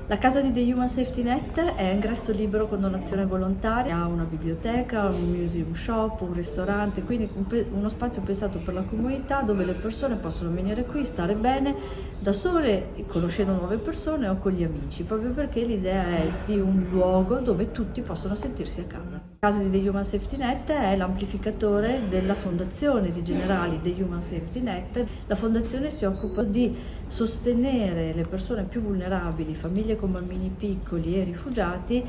La casa di The Human Safety Net è a ingresso libero con donazione volontaria, ha una biblioteca, un museum shop, un ristorante, quindi uno spazio pensato per la comunità dove le persone possono venire qui, stare bene da sole, conoscendo nuove persone o con gli amici, proprio perché l'idea è di un luogo dove tutti possono sentirsi a casa. La casa di The Human Safety Net è l'amplificatore della fondazione di Generali The Human Safety Net. La fondazione si occupa di sostenere le persone più vulnerabili, famiglie con bambini piccoli e rifugiati,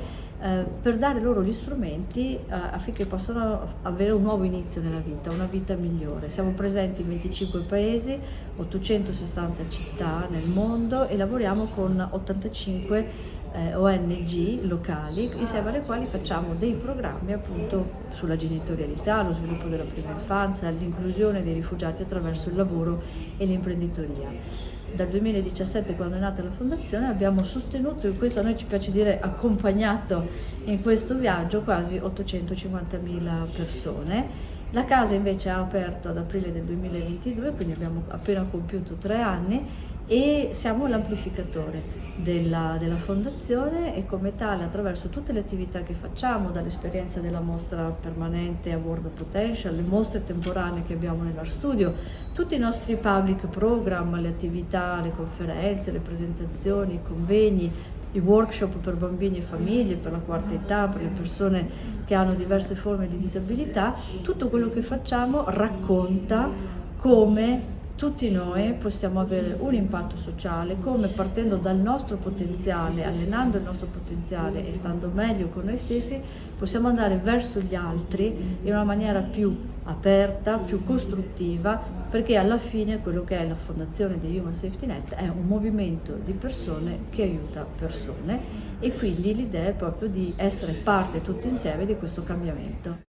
per dare loro gli strumenti affinché possano avere un nuovo inizio nella vita, una vita migliore. Siamo presenti in 25 paesi, 860 città nel mondo e lavoriamo con 85 ONG locali, insieme alle quali facciamo dei programmi appunto sulla genitorialità, lo sviluppo della prima infanzia, l'inclusione dei rifugiati attraverso il lavoro e l'imprenditoria. Dal 2017, quando è nata la fondazione, abbiamo sostenuto, e questo a noi ci piace dire accompagnato in questo viaggio, quasi 850.000 persone. La casa invece ha aperto ad aprile del 2022, quindi abbiamo appena compiuto 3 anni e siamo l'amplificatore della fondazione e come tale, attraverso tutte le attività che facciamo, dall'esperienza della mostra permanente a World of Potential, le mostre temporanee che abbiamo nell'Art Studio, tutti i nostri public program, le attività, le conferenze, le presentazioni, i convegni, i workshop per bambini e famiglie, per la quarta età, per le persone che hanno diverse forme di disabilità, tutto quello che facciamo racconta come tutti noi possiamo avere un impatto sociale, come partendo dal nostro potenziale, allenando il nostro potenziale e stando meglio con noi stessi, possiamo andare verso gli altri in una maniera più aperta, più costruttiva, perché alla fine quello che è la fondazione di Human Safety Net è un movimento di persone che aiuta persone e quindi l'idea è proprio di essere parte tutti insieme di questo cambiamento.